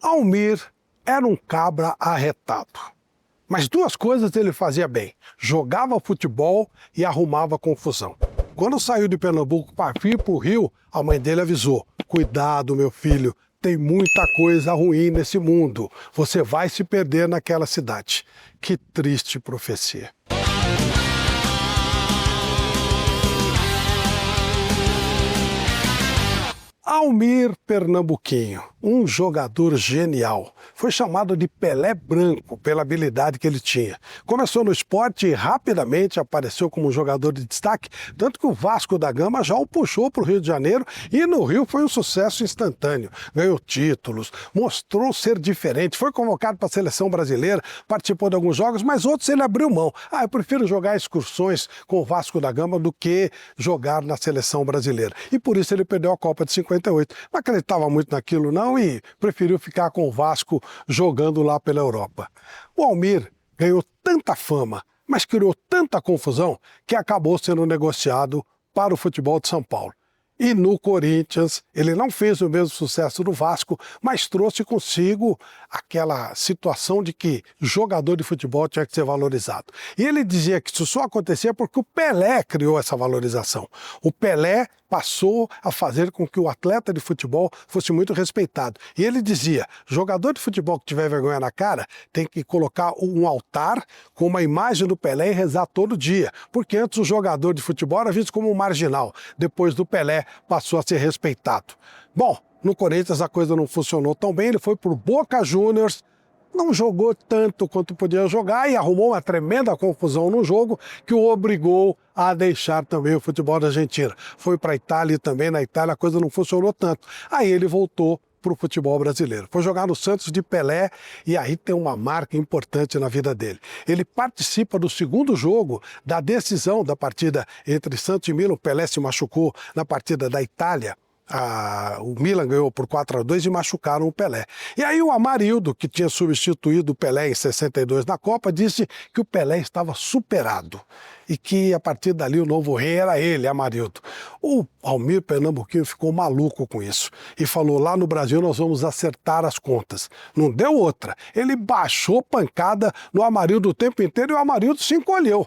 Almir era um cabra arretado. Mas duas coisas ele fazia bem: jogava futebol e arrumava confusão. Quando saiu de Pernambuco para vir para o Rio, a mãe dele avisou: cuidado, meu filho, tem muita coisa ruim nesse mundo. Você vai se perder naquela cidade. Que triste profecia. Almir Pernambuquinho, um jogador genial. Foi chamado de Pelé Branco pela habilidade que ele tinha. Começou no esporte e rapidamente apareceu como um jogador de destaque, tanto que o Vasco da Gama já o puxou para o Rio de Janeiro e no Rio foi um sucesso instantâneo. Ganhou títulos, mostrou ser diferente, foi convocado para a seleção brasileira, participou de alguns jogos, mas outros ele abriu mão. Eu prefiro jogar excursões com o Vasco da Gama do que jogar na seleção brasileira. E por isso ele perdeu a Copa de 58. Não acreditava muito naquilo não e preferiu ficar com o Vasco jogando lá pela Europa. O Almir ganhou tanta fama, mas criou tanta confusão que acabou sendo negociado para o futebol de São Paulo. E no Corinthians, ele não fez o mesmo sucesso do Vasco, mas trouxe consigo aquela situação de que jogador de futebol tinha que ser valorizado. E ele dizia que isso só acontecia porque o Pelé criou essa valorização. O Pelé passou a fazer com que o atleta de futebol fosse muito respeitado. E ele dizia: jogador de futebol que tiver vergonha na cara tem que colocar um altar com uma imagem do Pelé e rezar todo dia. Porque antes o jogador de futebol era visto como um marginal. Depois do Pelé passou a ser respeitado. Bom, no Corinthians a coisa não funcionou tão bem, ele foi para o Boca Juniors, não jogou tanto quanto podia jogar e arrumou uma tremenda confusão no jogo que o obrigou a deixar também o futebol da Argentina. Foi para a Itália e também na Itália a coisa não funcionou tanto. Aí ele voltou para o futebol brasileiro. Foi jogar no Santos de Pelé e aí tem uma marca importante na vida dele. Ele participa do segundo jogo da decisão da partida entre Santos e Milan. O Pelé se machucou na partida da Itália. O Milan ganhou por 4-2 e machucaram o Pelé. E aí o Amarildo, que tinha substituído o Pelé em 62 na Copa, disse que o Pelé estava superado e que a partir dali o novo rei era ele, Amarildo. O Almir Pernambuquinho ficou maluco com isso e falou: lá no Brasil nós vamos acertar as contas. Não deu outra. Ele baixou pancada no Amarildo o tempo inteiro e o Amarildo se encolheu.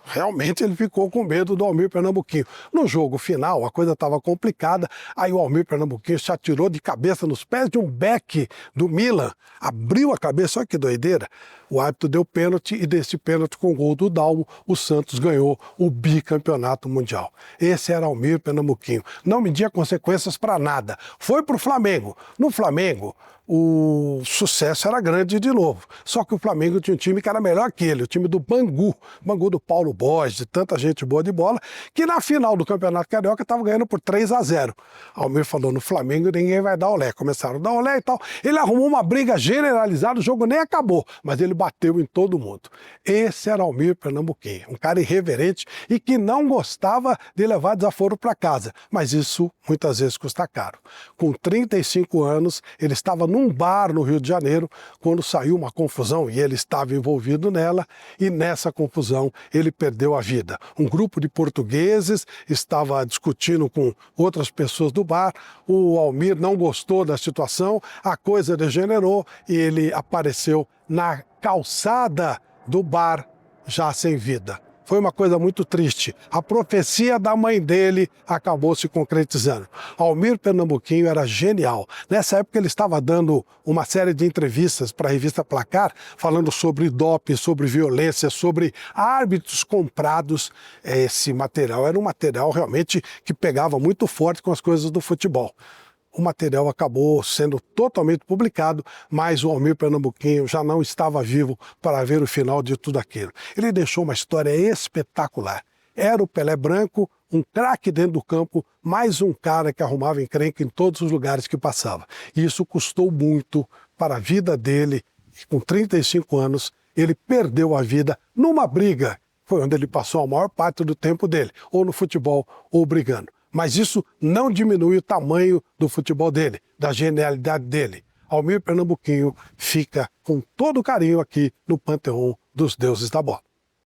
Realmente ele ficou com medo do Almir Pernambuquinho. No jogo final, a coisa estava complicada, aí o Almir Pernambuquinho se atirou de cabeça nos pés de um back do Milan, abriu a cabeça, olha que doideira. O árbitro deu pênalti e desse pênalti com o gol do Dalmo, o Santos ganhou o bicampeonato mundial. Esse era Almir Pernambuquinho. Não media consequências para nada. Foi para o Flamengo. No Flamengo, o sucesso era grande de novo. Só que o Flamengo tinha um time que era melhor que ele, o time do Bangu. Bangu do Paulo Borges, de tanta gente boa de bola, que na final do Campeonato Carioca estava ganhando por 3-0. Almir falou: no Flamengo ninguém vai dar olé. Começaram a dar olé e tal. Ele arrumou uma briga generalizada, o jogo nem acabou, mas ele bateu em todo mundo. Esse era Almir Pernambuquinho, um cara irreverente e que não gostava de levar desaforo para casa, mas isso muitas vezes custa caro. Com 35 anos, ele estava num bar no Rio de Janeiro quando saiu uma confusão e ele estava envolvido nela, e nessa confusão ele perdeu a vida. Um grupo de portugueses estava discutindo com outras pessoas do bar, o Almir não gostou da situação, a coisa degenerou e ele apareceu na calçada do bar já sem vida. Foi uma coisa muito triste. A profecia da mãe dele acabou se concretizando. Almir Pernambuquinho era genial. Nessa época ele estava dando uma série de entrevistas para a revista Placar, falando sobre doping, sobre violência, sobre árbitros comprados. Esse material era um material realmente que pegava muito forte com as coisas do futebol. O material acabou sendo totalmente publicado, mas o Almir Pernambuquinho já não estava vivo para ver o final de tudo aquilo. Ele deixou uma história espetacular. Era o Pelé Branco, um craque dentro do campo, mais um cara que arrumava encrenca em todos os lugares que passava. E isso custou muito para a vida dele. E com 35 anos, ele perdeu a vida numa briga. Foi onde ele passou a maior parte do tempo dele, ou no futebol, ou brigando. Mas isso não diminui o tamanho do futebol dele, da genialidade dele. Almir Pernambuquinho fica com todo carinho aqui no Panteão dos Deuses da Bola.